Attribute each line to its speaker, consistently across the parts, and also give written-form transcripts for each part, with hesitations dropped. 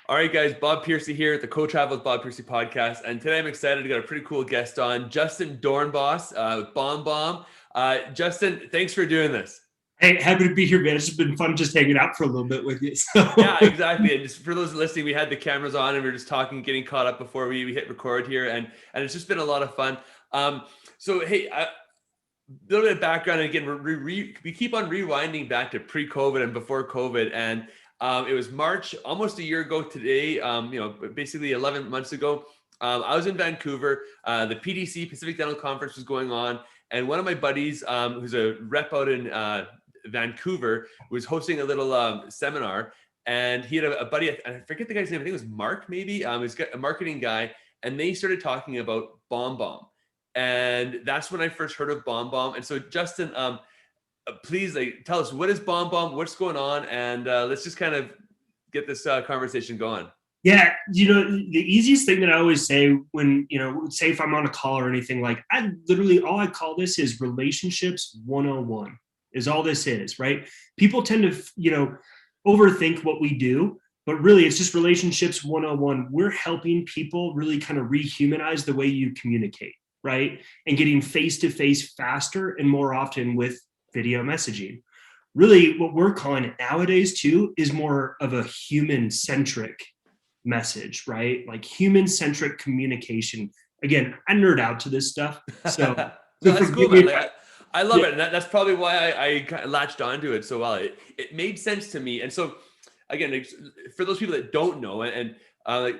Speaker 1: All right, guys, Bob Piercy here at the Co-Travel with Bob Piercy podcast. And today I'm excited to get a pretty cool guest on, Justin Doorbos with BombBomb. Justin, thanks for doing this.
Speaker 2: Hey, happy to be here, man. It's just been fun just hanging out for a little bit with you. So.
Speaker 1: Yeah, exactly. And just for those listening, we had the cameras on and we were just talking, getting caught up before we hit record here. And it's just been a lot of fun. So, hey, a little bit of background. And again, we keep on rewinding back to pre-COVID and before COVID. And it was March, almost a year ago today, basically 11 months ago. I was in Vancouver. The PDC, Pacific Dental Conference, was going on. And one of my buddies, who's a rep out in Vancouver, was hosting a little seminar. And he had a buddy, I forget the guy's name, I think it was Mark maybe. He's a marketing guy. And they started talking about BombBomb. And that's when I first heard of BombBomb. And so Justin, please tell us, what is BombBomb, what's going on, and let's just kind of get this conversation going.
Speaker 2: Yeah, the easiest thing that I always say when, say if I'm on a call or anything, like all I call this is relationships 101 is all this is, right? People tend to, overthink what we do, but really it's just relationships 101. We're helping people really kind of rehumanize the way you communicate, right? And getting face-to-face faster and more often with video messaging. Really, what we're calling it nowadays too is more of a human-centric message, right? Like human-centric communication. Again, I nerd out to this stuff. So
Speaker 1: no, that's cool, man. I love it. And that's probably why I kind of latched onto it so well. It made sense to me. And so again, for those people that don't know, and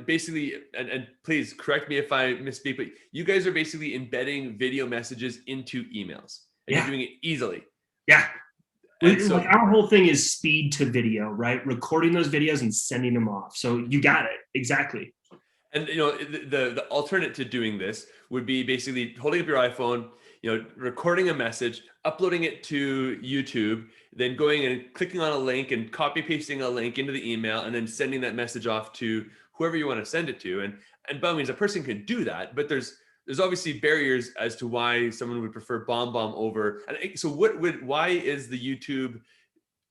Speaker 1: basically, and please correct me if I misspeak, but you guys are basically embedding video messages into emails. And you're doing it easily.
Speaker 2: Yeah. So, our whole thing is speed to video, right? Recording those videos and sending them off. So you got it. Exactly.
Speaker 1: And, the alternate to doing this would be basically holding up your iPhone, recording a message, uploading it to YouTube, then going and clicking on a link and copy pasting a link into the email and then sending that message off to whoever you want to send it to. And by means, a person can do that, but there's obviously barriers as to why someone would prefer BombBomb over. And so why is the YouTube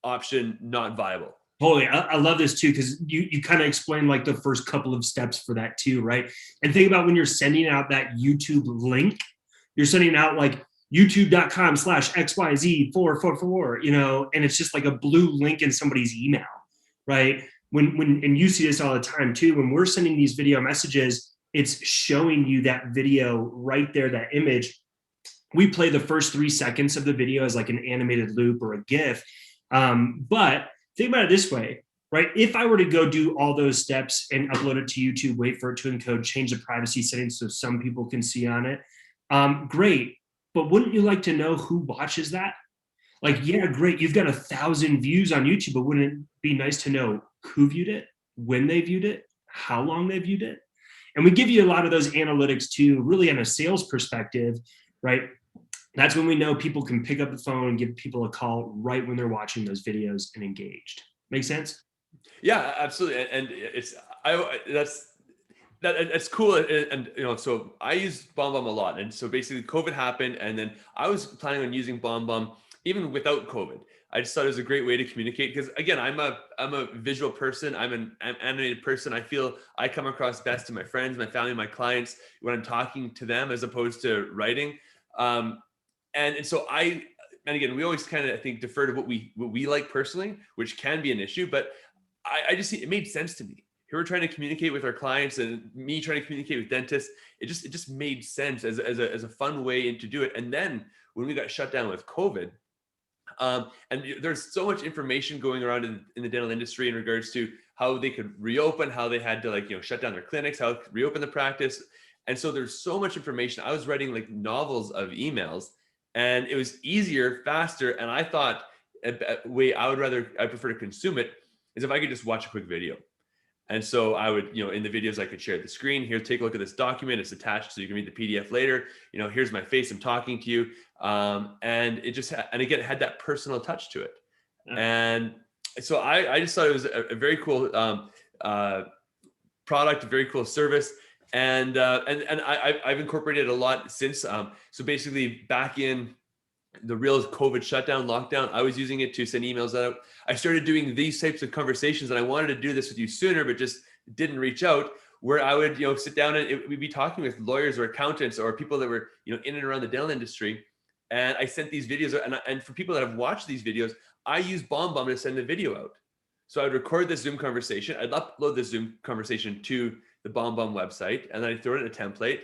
Speaker 1: option not viable?
Speaker 2: Totally. I love this too, because you kind of explained like the first couple of steps for that too, right? And think about when you're sending out that YouTube link, you're sending out like youtube.com/XYZ444, and it's just like a blue link in somebody's email, right? And you see this all the time too, when we're sending these video messages, it's showing you that video right there, that image. We play the first 3 seconds of the video as like an animated loop or a GIF. But think about it this way, right? If I were to go do all those steps and upload it to YouTube, wait for it to encode, change the privacy settings so some people can see on it, great. But wouldn't you like to know who watches that? Like, yeah, great. You've got 1,000 views on YouTube, but wouldn't it be nice to know who viewed it, when they viewed it, how long they viewed it? And we give you a lot of those analytics too, really on a sales perspective, right? That's when we know people can pick up the phone and give people a call right when they're watching those videos and engaged. Make sense?
Speaker 1: Yeah, absolutely. And that's cool. And so I use BombBomb a lot. And so basically COVID happened, and then I was planning on using BombBomb even without COVID. I just thought it was a great way to communicate because, again, I'm a visual person. I'm an animated person. I feel I come across best to my friends, my family, my clients when I'm talking to them as opposed to writing. And so again, we always kind of, I think, defer to what we like personally, which can be an issue. But I just see it made sense to me. Here we're trying to communicate with our clients, and me trying to communicate with dentists. It just made sense as a fun way to do it. And then when we got shut down with COVID. And there's so much information going around in the dental industry in regards to how they could reopen, how they had to shut down their clinics, how to reopen the practice. And so there's so much information. I was writing like novels of emails, and it was easier, faster. And I thought a way I prefer to consume it is if I could just watch a quick video. And so I would, in the videos, I could share the screen. Here, take a look at this document. It's attached so you can read the PDF later. Here's my face. I'm talking to you. And it just, and again, it had that personal touch to it. Yeah. And so I just thought it was a very cool product, a very cool service. And I've incorporated it a lot since. So basically back in the real COVID shutdown, lockdown, I was using it to send emails out. I started doing these types of conversations, and I wanted to do this with you sooner, but just didn't reach out, where I would, sit down and we'd be talking with lawyers or accountants or people that were, in and around the dental industry. And I sent these videos, and for people that have watched these videos, I use BombBomb to send the video out. So I would record this Zoom conversation. I'd upload the Zoom conversation to the BombBomb website, and then I'd throw it in a template,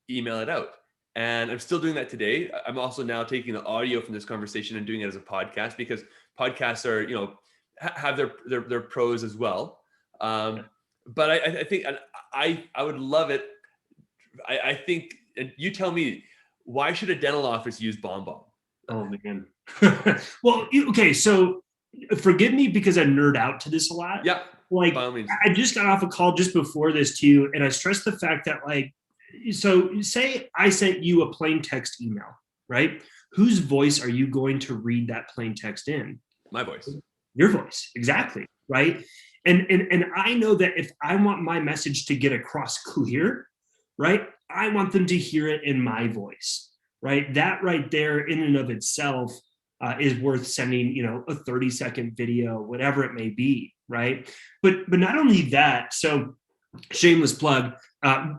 Speaker 1: email it out. And I'm still doing that today. I'm also now taking the audio from this conversation and doing it as a podcast, because podcasts are, have their pros as well. But I think, and I would love it. I think, and you tell me, why should a dental office use BombBomb?
Speaker 2: Oh man. Well, okay. So forgive me because I nerd out to this a lot.
Speaker 1: Yeah.
Speaker 2: Like, I just got off a call just before this too. And I stressed the fact that, like, so say I sent you a plain text email, right? Whose voice are you going to read that plain text in?
Speaker 1: My voice.
Speaker 2: Your voice. Exactly. Right. And I know that if I want my message to get across clear, right, I want them to hear it in my voice, right? That right there in and of itself is worth sending, a 30-second video, whatever it may be, right? But not only that, so shameless plug,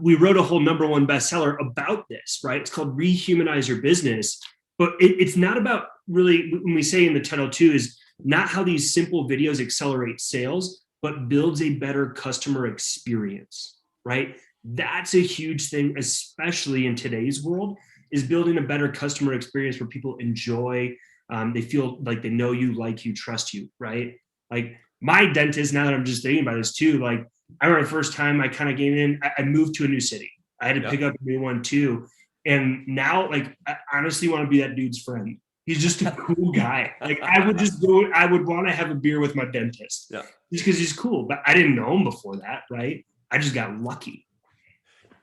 Speaker 2: we wrote a whole #1 bestseller about this, right? It's called Rehumanize Your Business. But it's not about, really, when we say in the title too, is not how these simple videos accelerate sales, but builds a better customer experience, right? That's a huge thing, especially in today's world, is building a better customer experience where people enjoy, they feel like they know you, like you, trust you, right? Like my dentist, now that I'm just thinking about this too, like I remember the first time I kind of came in, I moved to a new city. I had to pick up a new one too. And now, like, I honestly want to be that dude's friend. He's just a cool guy. Like I would want to have a beer with my dentist.
Speaker 1: Yeah.
Speaker 2: Just because he's cool. But I didn't know him before that, right? I just got lucky.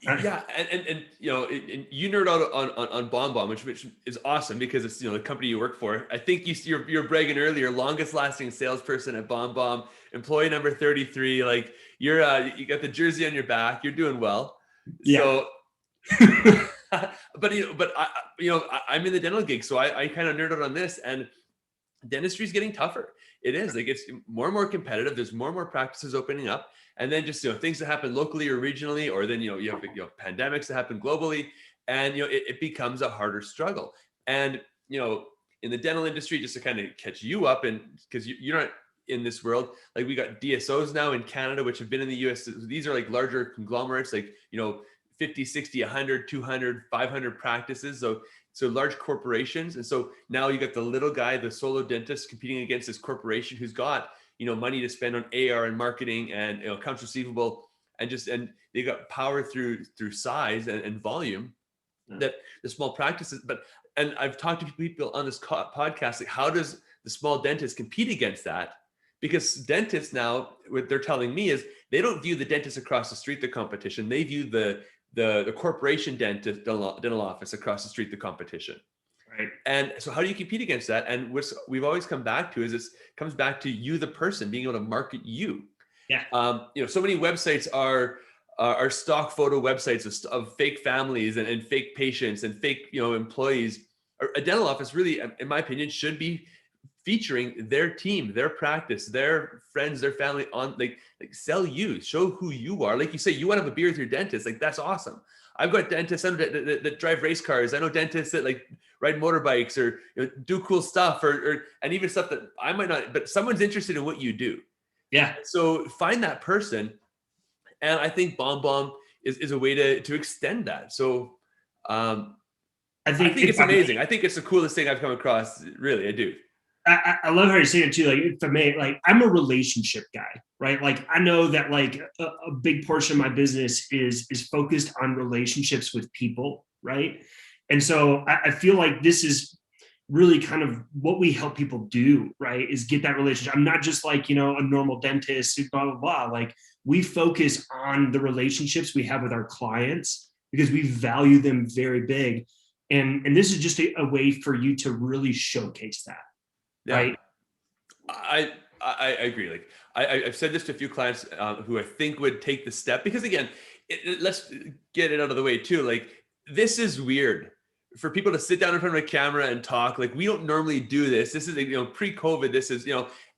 Speaker 1: Yeah, and you nerd out on BombBomb, which is awesome, because it's the company you work for. I think you're bragging earlier, longest lasting salesperson at BombBomb, employee number 33. Like you're you got the jersey on your back. You're doing well.
Speaker 2: Yeah.
Speaker 1: So, but I'm in the dental gig, so I kind of nerd out on this, and dentistry is getting tougher. It is, like, it's more and more competitive. There's more and more practices opening up. And then just, things that happen locally or regionally, or then, you have pandemics that happen globally, and, it becomes a harder struggle. And, in the dental industry, just to kind of catch you up, and because you're not in this world, like we got DSOs now in Canada, which have been in the US. These are like larger conglomerates, like, 50, 60, 100, 200, 500 practices. So large corporations. And so now you got the little guy, the solo dentist, competing against this corporation who's got, money to spend on AR and marketing and, accounts receivable, and they got power through size and volume that the small practices. And I've talked to people on this podcast, like, how does the small dentist compete against that? Because dentists now, what they're telling me is they don't view the dentist across the street the competition. They view the corporation dentist dental office across the street the competition. Right. And so how do you compete against that? And what we've always come back to is this comes back to you, the person, being able to market you.
Speaker 2: Yeah.
Speaker 1: So many websites are stock photo websites of fake families and fake patients and fake, employees. A dental office really, in my opinion, should be featuring their team, their practice, their friends, their family on, like sell you, show who you are. Like you say, you want to have a beer with your dentist. Like, that's awesome. I've got dentists that drive race cars. I know dentists that like ride motorbikes or do cool stuff and even stuff that I might not, but someone's interested in what you do.
Speaker 2: Yeah.
Speaker 1: So find that person. And I think BombBomb is a way to extend that. So I think it's amazing. I think it's the coolest thing I've come across. Really, I do.
Speaker 2: I love how you're saying it too. Like, for me, like, I'm a relationship guy, right? Like, I know that like a big portion of my business is focused on relationships with people, right? And so I feel like this is really kind of what we help people do, right? Is get that relationship. I'm not just like, a normal dentist, blah, blah, blah. Like, we focus on the relationships we have with our clients because we value them very big. And this is just a way for you to really showcase that.
Speaker 1: Yeah.
Speaker 2: Right.
Speaker 1: I agree. Like I've said this to a few clients who I think would take the step, because again, let's get it out of the way too. Like, this is weird for people to sit down in front of a camera and talk. Like, we don't normally do this. This is, pre-COVID. This is,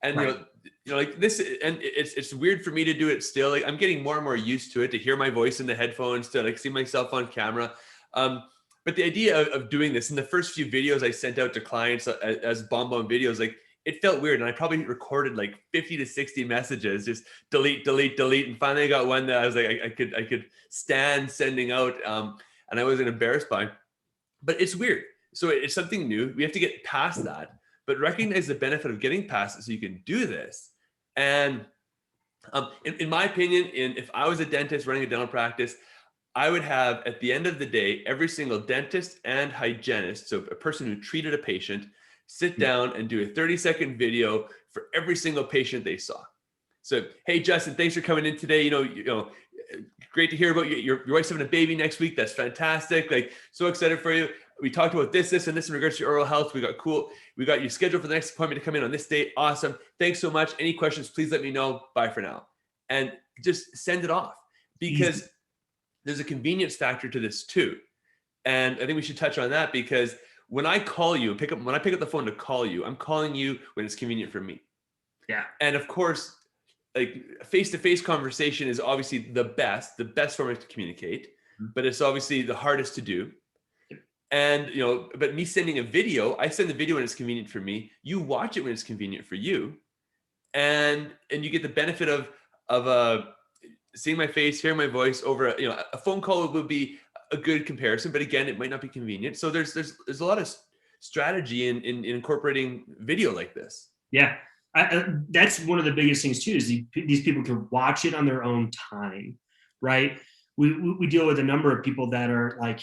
Speaker 1: and right. like this, and it's weird for me to do it still. Like I'm getting more and more used to it, to hear my voice in the headphones, to like see myself on camera. But the idea of doing this in the first few videos I sent out to clients as BombBomb videos, like it felt weird. And I probably recorded like 50 to 60 messages, just delete, delete, delete. And finally I got one that I was like, I could stand sending out. And I wasn't embarrassed by, but it's weird. So it's something new. We have to get past that, but recognize the benefit of getting past it so you can do this. And in my opinion, if I was a dentist running a dental practice, I would have, at the end of the day, every single dentist and hygienist, so a person who treated a patient, sit down and do a 30-second video for every single patient they saw. So, hey, Justin, thanks for coming in today. You know, great to hear about your wife's having a baby next week. That's fantastic. Like, so excited for you. We talked about this, and this in regards to your oral health. We got you scheduled for the next appointment to come in on this date. Awesome. Thanks so much. Any questions, please let me know. Bye for now. And just send it off, because there's a convenience factor to this too. And I think we should touch on that, because when I call you, when I pick up the phone to call you, I'm calling you when it's convenient for me.
Speaker 2: Yeah.
Speaker 1: And of course, like face-to-face conversation is obviously the best form to communicate, but it's obviously the hardest to do. And, but me sending a video, I send the video when it's convenient for me. You watch it when it's convenient for you. And you get the benefit of seeing my face, hearing my voice over a phone call would be a good comparison, but again, it might not be convenient. So there's a lot of strategy in incorporating video like this.
Speaker 2: Yeah. That's one of the biggest things too, is these people can watch it on their own time, right? We deal with a number of people that are like,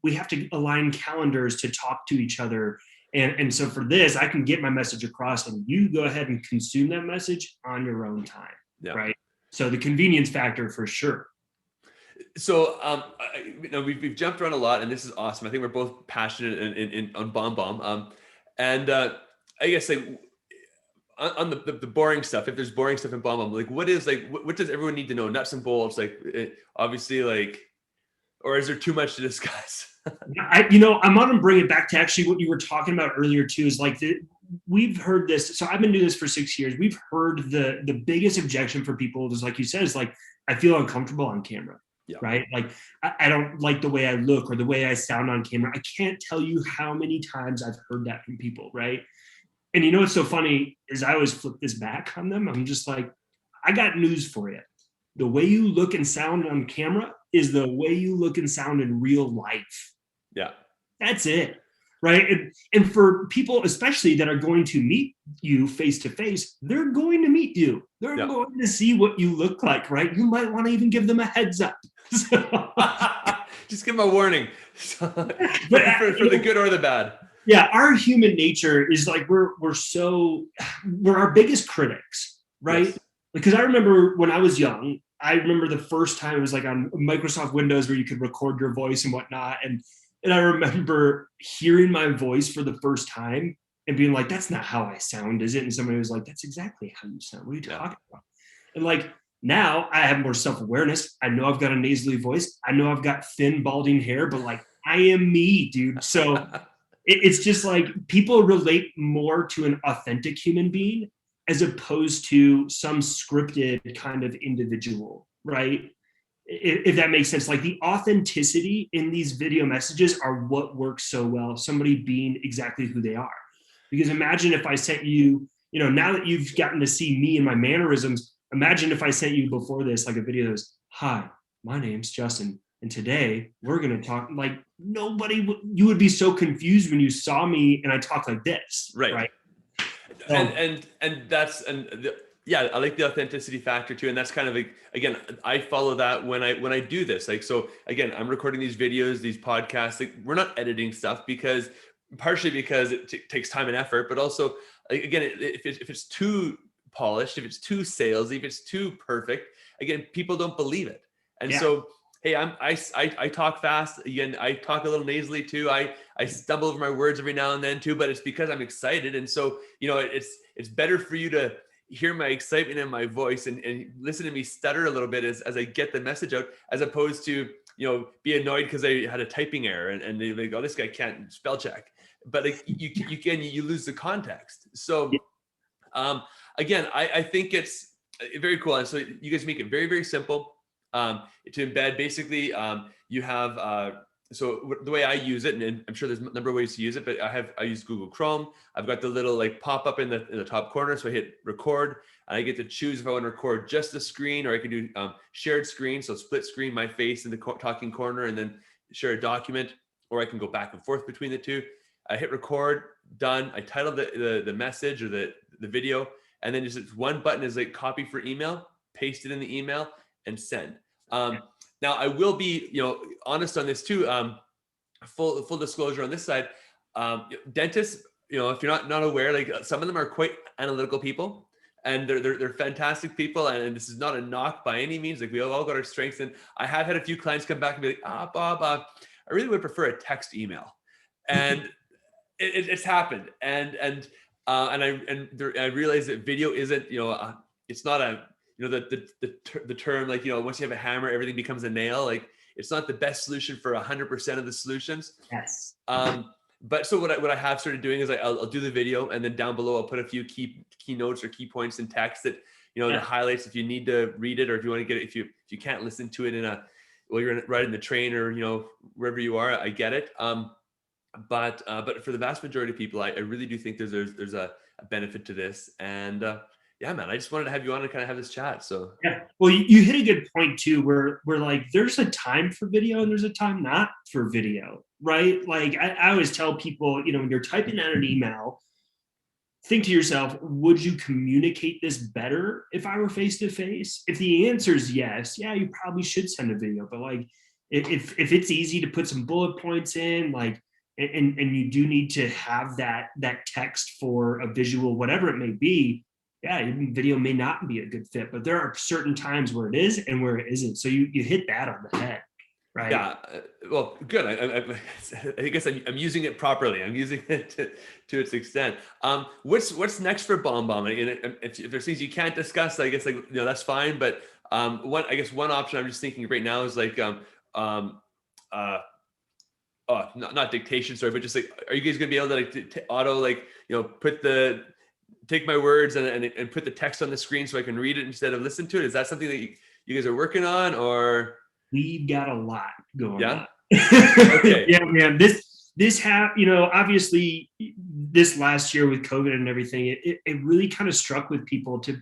Speaker 2: we have to align calendars to talk to each other. And so for this, I can get my message across and you go ahead and consume that message on your own time, right? So the convenience factor for sure.
Speaker 1: So, we've jumped around a lot, and this is awesome. I think we're both passionate on BombBomb. And I guess like on the boring stuff, if there's boring stuff in BombBomb, like what does everyone need to know? Nuts and bolts, like obviously, like, or is there too much to discuss?
Speaker 2: I want to bring it back to actually what you were talking about earlier too, is like we've heard this. So I've been doing this for 6 years. We've heard the biggest objection for people is, like you said, is like, I feel uncomfortable on camera. Yeah. Right? Like I don't like the way I look or the way I sound on camera. I can't tell you how many times I've heard that from people, right? And what's so funny is I always flip this back on them. I'm just like, I got news for you. The way you look and sound on camera is the way you look and sound in real life.
Speaker 1: Yeah.
Speaker 2: That's it. Right. And for people, especially that are going to meet you face to face, they're going to meet you. They're going to see what you look like. Right. You might want to even give them a heads up.
Speaker 1: Just give them a warning for the good or the bad.
Speaker 2: Yeah. Our human nature is like, we're our biggest critics. Right. Yes. Because I remember when I was young, I remember the first time it was like on Microsoft Windows where you could record your voice and whatnot. And I remember hearing my voice for the first time and being like, that's not how I sound, is it? And somebody was like, that's exactly how you sound. What are you talking about? And like, now I have more self-awareness. I know I've got a nasally voice. I know I've got thin, balding hair, but like, I am me, dude. So it's just like people relate more to an authentic human being as opposed to some scripted kind of individual, right? If that makes sense. Like the authenticity in these video messages are what works so well, somebody being exactly who they are. Because imagine if I sent you, now that you've gotten to see me and my mannerisms, imagine if I sent you before this, like a video that was, hi, my name's Justin, and today we're going to talk, like you would be so confused when you saw me and I talk like this. Right.
Speaker 1: Yeah, I like the authenticity factor too. And that's kind of like, again, I follow that when I do this. Like, so again, I'm recording these videos, these podcasts, like we're not editing stuff partially because it takes time and effort, but also again, if it's too polished, if it's too salesy, if it's too perfect, again, people don't believe it. And so, hey, I talk fast. Again, I talk a little nasally too. I stumble over my words every now and then too, but it's because I'm excited. And so, it's better for you to hear my excitement in my voice and listen to me stutter a little bit as I get the message out, as opposed to, be annoyed because I had a typing error and they're like, oh, this guy can't spell check. But like, you lose the context. So again, I think it's very cool. And so you guys make it very, very simple to embed. Basically, you have, so the way I use it, and I'm sure there's a number of ways to use it, but I use Google Chrome. I've got the little like pop up in the top corner. So I hit record and I get to choose if I want to record just the screen, or I can do shared screen. So split screen, my face in the talking corner, and then share a document, or I can go back and forth between the two. I hit record, done. I title the message or the video, and then just one button is like copy for email, paste it in the email, and send. Now I will be, honest on this too. Full disclosure on this side, dentists, if you're not aware, like some of them are quite analytical people, and they're fantastic people. And this is not a knock by any means. Like we all got our strengths, and I have had a few clients come back and be like, Bob, I really would prefer a text email, and it's happened, and I realize that video isn't, it's not a, the term, like, once you have a hammer, everything becomes a nail. Like it's not the best solution for 100% of the solutions.
Speaker 2: Yes.
Speaker 1: But so what I have started doing is I'll do the video, and then down below I'll put a few key notes or key points in text that, the highlights, if you need to read it, or if you want to get it, if you can't listen to it while you're riding the train, or, wherever you are, I get it. But for the vast majority of people, I really do think there's a benefit to this. And yeah, man, I just wanted to have you on and kind of have this chat. So
Speaker 2: yeah, well, you hit a good point too, where like there's a time for video and there's a time not for video, right? Like I always tell people, when you're typing out an email, think to yourself, would you communicate this better if I were face to face? If the answer is yes, yeah, you probably should send a video. But like if it's easy to put some bullet points in, like, and you do need to have that text for a visual, whatever it may be, yeah, video may not be a good fit, but there are certain times where it is and where it isn't. So you hit that on the head, right?
Speaker 1: Yeah. Well, good. I guess I'm using it properly. I'm using it to its extent. What's next for BombBomb? And if there's things you can't discuss, I guess that's fine. But one option I'm just thinking right now is like not dictation, sorry, but just like, are you guys gonna be able to like auto, like, take my words and put the text on the screen so I can read it instead of listen to it? Is that something that you guys are working on, or?
Speaker 2: We've got a lot going on.
Speaker 1: Okay.
Speaker 2: Yeah, man. Obviously this last year with COVID and everything, it really kind of struck with people to,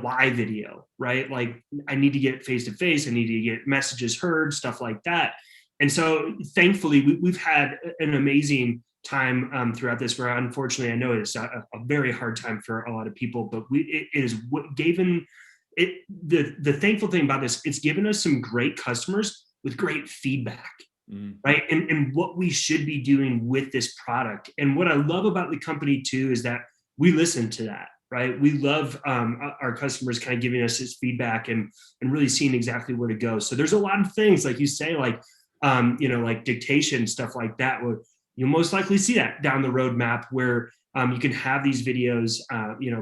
Speaker 2: why video, right? Like I need to get face to face. I need to get messages heard, stuff like that. And so thankfully we've had an amazing time throughout this, where unfortunately I know it's a very hard time for a lot of people, but it is what given it, the thankful thing about this, it's given us some great customers with great feedback, right? And what we should be doing with this product. And what I love about the company too, is that we listen to that, right? We love our customers kind of giving us this feedback and really seeing exactly where to go. So there's a lot of things, like you say, like, like dictation, stuff like that, where you'll most likely see that down the roadmap, where you can have these videos,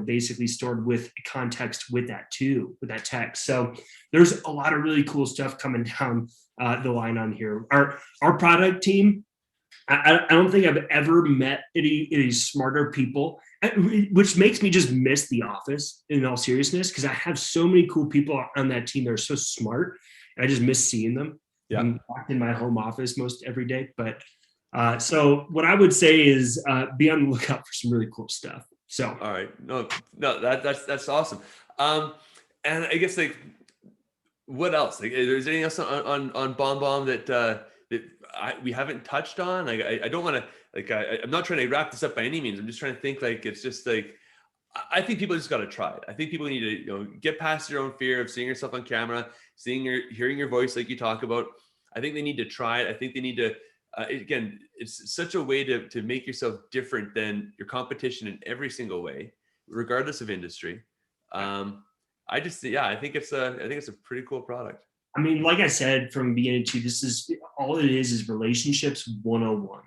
Speaker 2: basically stored with context with that too, with that text. So there's a lot of really cool stuff coming down the line on here. Our product team, I don't think I've ever met any smarter people, which makes me just miss the office, in all seriousness, because I have so many cool people on that team that are so smart. And I just miss seeing them. Yeah. I'm locked in my home office most every day, but so what I would say is be on the lookout for some really cool stuff. So
Speaker 1: all right, no, that's awesome. And I guess, like, what else? Like, is there anything else on BombBomb that we haven't touched on? Like, I don't want to, like, I'm not trying to wrap this up by any means. I'm just trying to think, like, it's just like, I think people just got to try it. I think people need to, get past your own fear of seeing yourself on camera, hearing your voice, like you talk about. I think they need to try it. I think they need to, again, it's such a way to make yourself different than your competition in every single way, regardless of industry. I think it's a pretty cool product.
Speaker 2: I mean, like I said from the beginning too, this is all it is relationships 101,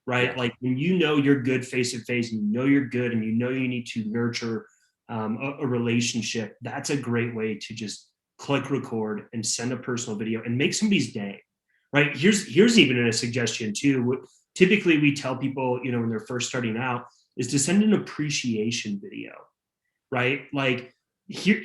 Speaker 2: right? Yeah. Like when you're good face to face, and you're good, and you need to nurture a relationship, that's a great way to just click record and send a personal video and make somebody's day, right? Here's even a suggestion too. Typically we tell people, when they're first starting out, is to send an appreciation video, right? Like here,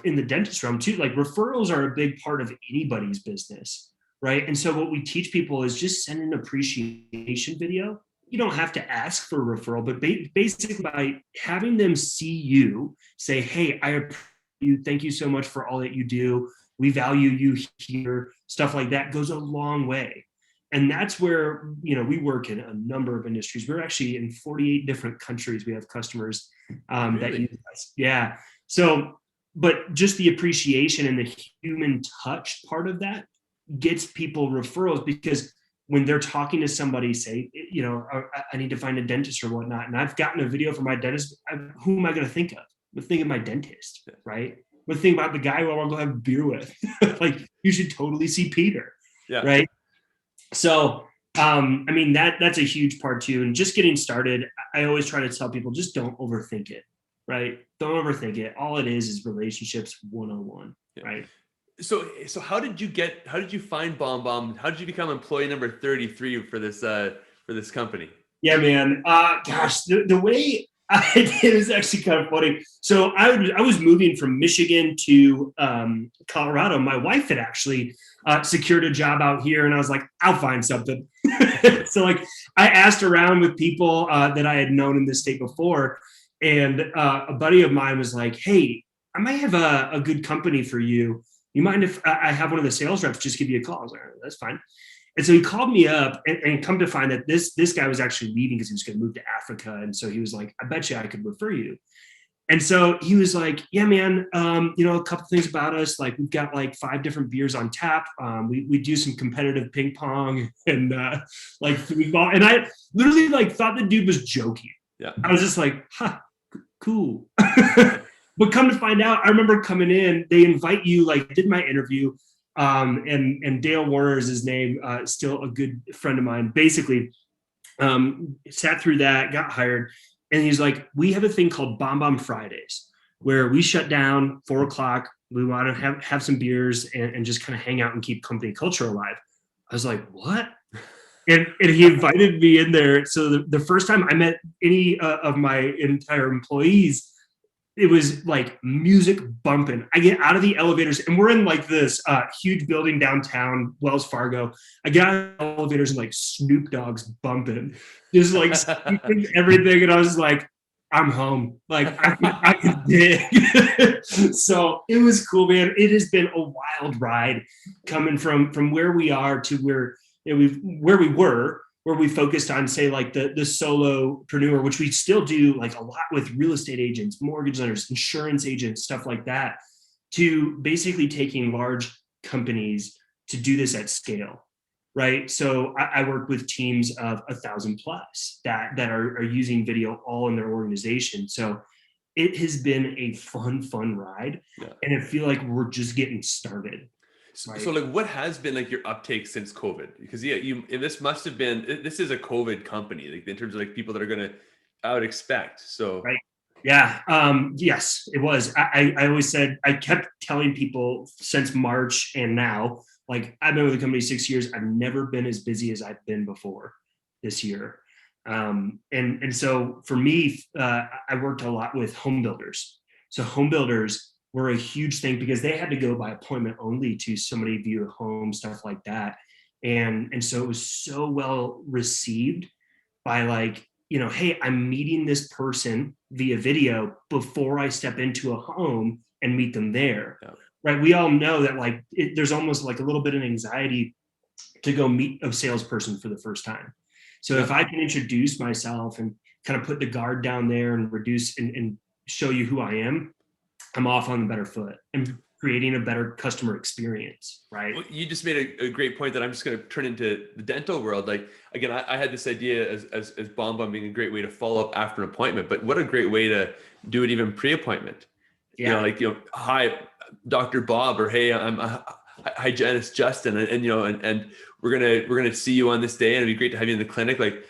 Speaker 2: in the dentist realm too, like referrals are a big part of anybody's business, right? And so what we teach people is just send an appreciation video. You don't have to ask for a referral, but basically by having them see you say, hey, I appreciate you. Thank you so much for all that you do. We value you here. Stuff like that goes a long way. And that's where, we work in a number of industries. We're actually in 48 different countries. We have customers that use us. Yeah. So, but just the appreciation and the human touch part of that gets people referrals, because when they're talking to somebody, say, I need to find a dentist or whatnot, and I've gotten a video from my dentist, who am I going to think of? I'm thinking of my dentist, right? I'm thinking about the guy who I want to go have a beer with. Like, you should totally see Peter, right? So, that's a huge part too. And just getting started, I always try to tell people, just don't overthink it, right? Don't overthink it. All it is relationships 101, right?
Speaker 1: So how did you find BombBomb? How did you become employee number 33 for this company?
Speaker 2: Yeah, man. Gosh, the way I did is actually kind of funny. So I was moving from Michigan to Colorado. My wife had actually secured a job out here, and I was like, I'll find something. So like I asked around with people that I had known in this state before, and a buddy of mine was like, hey, I might have a good company for you. You mind if I have one of the sales reps just give you a call? I was like, that's fine. And so he called me up, and come to find that this guy was actually leaving because he was going to move to Africa. And so he was like, I bet you I could refer you. And so he was like, yeah, man, a couple things about us. Like, we've got like 5 different beers on tap. We do some competitive ping pong and like football. And I literally like thought the dude was joking.
Speaker 1: Yeah.
Speaker 2: I was just like, cool. But come to find out, I remember coming in, they invite you, like, did my interview, and Dale Warner is his name, still a good friend of mine, basically, sat through that, got hired, and he's like, we have a thing called BombBomb Fridays, where we shut down 4:00, we want to have some beers and just kind of hang out and keep company culture alive. I was like, what? And he invited me in there. So the first time I met any of my entire employees, it was like music bumping. I get out of the elevators, and we're in like this huge building downtown, Wells Fargo. I get out of the elevators and like Snoop Dogg's bumping, just like everything. And I was like, I'm home. Like I can dig. So it was cool, man. It has been a wild ride coming from where we are to where we focused on, say, like the solopreneur, which we still do like a lot with real estate agents, mortgage lenders, insurance agents, stuff like that, to basically taking large companies to do this at scale, right? So I work with teams of 1,000 plus that are using video all in their organization. So it has been a fun ride. Yeah. And I feel like we're just getting started.
Speaker 1: Right. So like, what has been like your uptake since COVID? Because this is a COVID company, like in terms of like people that are I would expect. So
Speaker 2: right. Yeah. Yes, it was. I always said, I kept telling people since March and now, like, I've been with the company 6 years. I've never been as busy as I've been before this year. And so for me, I worked a lot with home builders. So home builders were a huge thing because they had to go by appointment only to somebody view a home, stuff like that. And so it was so well received by, like, hey, I'm meeting this person via video before I step into a home and meet them there. Yeah. Right. We all know that, like, there's almost like a little bit of anxiety to go meet a salesperson for the first time. So if I can introduce myself and kind of put the guard down there and reduce and show you who I am, I'm off on a better foot and creating a better customer experience, right?
Speaker 1: Well, you just made a great point that I'm just going to turn into the dental world. Like, again, I had this idea as BombBomb being a great way to follow up after an appointment, but what a great way to do it even pre-appointment. Yeah. Hi, Dr. Bob, or hey, I'm hygienist Justin, and we're gonna see you on this day, and it'd be great to have you in the clinic. Like,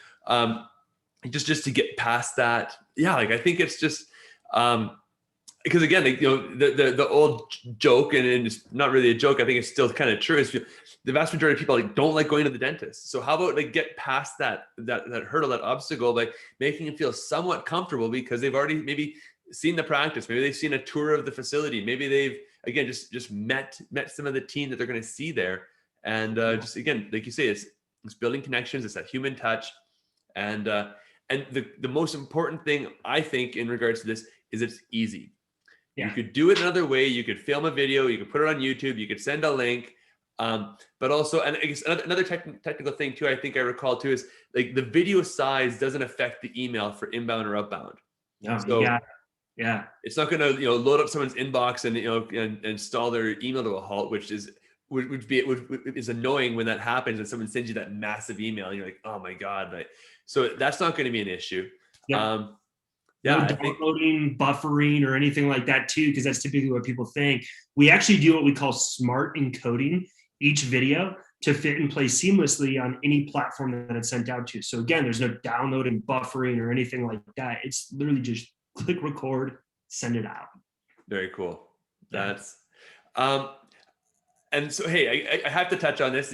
Speaker 1: just to get past that. Yeah. Like, I think it's just, because again, like, the old joke, and it's not really a joke, I think it's still kind of true, is the vast majority of people like don't like going to the dentist. So how about like get past that hurdle, that obstacle, by making them feel somewhat comfortable, because they've already maybe seen the practice. Maybe they've seen a tour of the facility. Maybe they've, again, just met some of the team that they're going to see there. And just, again, like you say, it's building connections. It's that human touch. And the most important thing, I think, in regards to this is it's easy. You could do it another way. You could film a video. You could put it on YouTube. You could send a link. But also, and I guess another technical thing too, I think I recall too, is like the video size doesn't affect the email for inbound or outbound.
Speaker 2: No,
Speaker 1: So
Speaker 2: yeah.
Speaker 1: It's not going to, load up someone's inbox and install their email to a halt, which is annoying when that happens and someone sends you that massive email and you're like, oh my God. Right? So that's not going to be an issue.
Speaker 2: Yeah. No downloading, buffering, or anything like that too, because that's typically what people think. We actually do what we call smart encoding each video to fit and play seamlessly on any platform that it's sent out to. So again, there's no downloading, buffering, or anything like that. It's literally just click record, send it out.
Speaker 1: Very cool. That's and so, hey, I have to touch on this.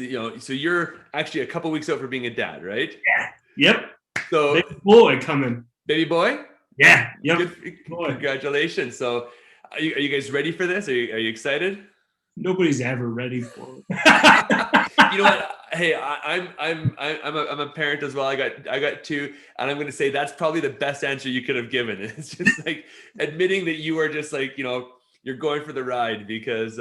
Speaker 1: So you're actually a couple weeks out for being a dad, right?
Speaker 2: Yeah. Yep.
Speaker 1: So
Speaker 2: baby boy coming.
Speaker 1: Baby boy?
Speaker 2: Yeah. Yep.
Speaker 1: Congratulations. So are you guys ready for this? Are you excited?
Speaker 2: Nobody's ever ready for it.
Speaker 1: You know what? Hey, I'm a parent as well. I got two, and I'm going to say that's probably the best answer you could have given. It's just like admitting that you are just like, you're going for the ride, because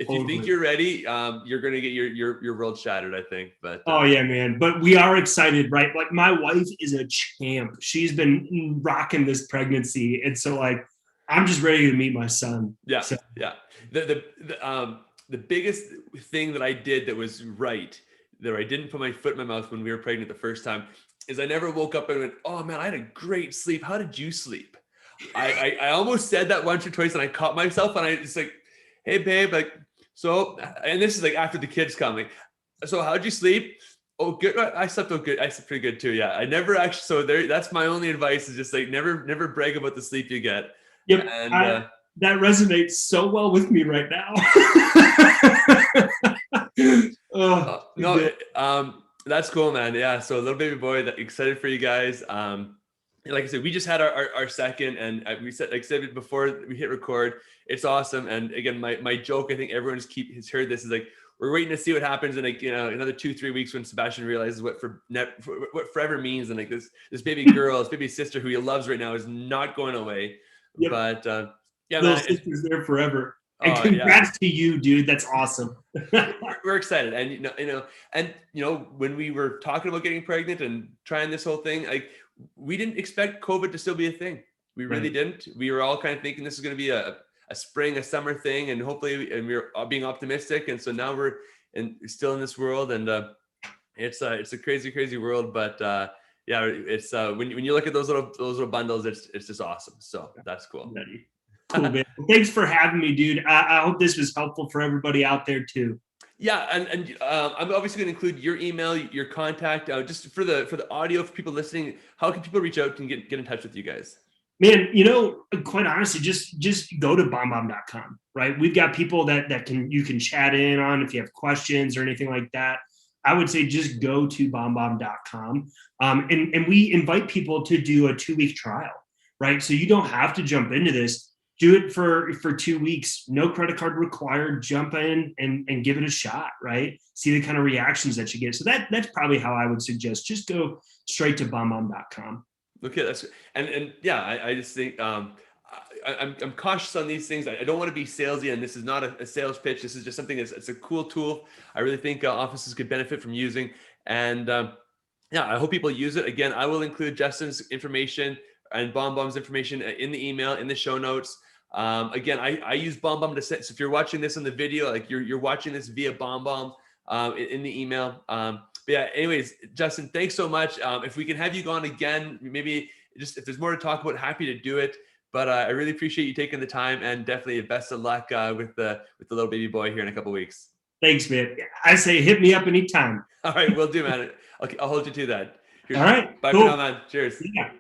Speaker 1: if you think you're ready, you're going to get your world shattered, I think. But
Speaker 2: oh yeah, man. But we are excited, right? Like my wife is a champ. She's been rocking this pregnancy, and so like I'm just ready to meet my son.
Speaker 1: Yeah,
Speaker 2: so.
Speaker 1: Yeah. The biggest thing that I did that was right, that I didn't put my foot in my mouth when we were pregnant the first time, is I never woke up and went, oh man, I had a great sleep. How did you sleep? I almost said that once or twice, and I caught myself, and I just like, hey babe, like, so, and this is like after the kids coming. So how'd you sleep? Oh, good. I slept good. I slept pretty good too. Yeah. I never actually, so that's my only advice, is just like, never brag about the sleep you get.
Speaker 2: Yep. And that resonates so well with me right now.
Speaker 1: That's cool, man. Yeah. So little baby boy, excited for you guys. Like I said, we just had our second, and we said, like I said before we hit record, it's awesome. And again, my joke, I think everyone has heard this, is like, we're waiting to see what happens in like, another 2-3 weeks when Sebastian realizes what forever means. And like this baby girl, this baby sister who he loves right now is not going away. Yep. But yeah,
Speaker 2: little sister's there forever. And congrats to you, dude. That's awesome.
Speaker 1: We're excited. And when we were talking about getting pregnant and trying this whole thing, like, we didn't expect COVID to still be a thing. We really didn't. We were all kind of thinking this is going to be a spring, a summer thing, and hopefully, and we're being optimistic. And so now we're still in this world, and it's a crazy, crazy world. But yeah, it's when you look at those little bundles, it's just awesome. So that's cool.
Speaker 2: Cool, man. Well, thanks for having me, dude. I hope this was helpful for everybody out there too.
Speaker 1: Yeah, and I'm obviously going to include your email, your contact, just for the audio, for people listening. How can people reach out and get in touch with you guys?
Speaker 2: Man, quite honestly, just go to bombbomb.com, right? We've got people that you can chat in on if you have questions or anything like that. I would say just go to bombbomb.com. And we invite people to do a 2-week trial, right? So you don't have to jump into this. Do it for 2 weeks, no credit card required, jump in and give it a shot, right? See the kind of reactions that you get. So that's probably how I would suggest. Just go straight to bombbomb.com.
Speaker 1: Okay, that's, and yeah, I just think I'm cautious on these things. I don't want to be salesy, and this is not a sales pitch. This is just something it's a cool tool. I really think offices could benefit from using, and yeah, I hope people use it. Again, I will include Justin's information and BombBomb's information in the email, in the show notes. Again, I use BombBomb to set. So if you're watching this on the video, like you're watching this via BombBomb in the email. But yeah, anyways, Justin, thanks so much. If we can have you go on again, maybe just if there's more to talk about, happy to do it. But I really appreciate you taking the time, and definitely best of luck with the little baby boy here in a couple of weeks.
Speaker 2: Thanks, man. I say hit me up anytime.
Speaker 1: All right, will do, man. Okay, I'll hold you to that.
Speaker 2: All right.
Speaker 1: Bye
Speaker 2: cool.
Speaker 1: for now, man. Cheers.
Speaker 2: Yeah.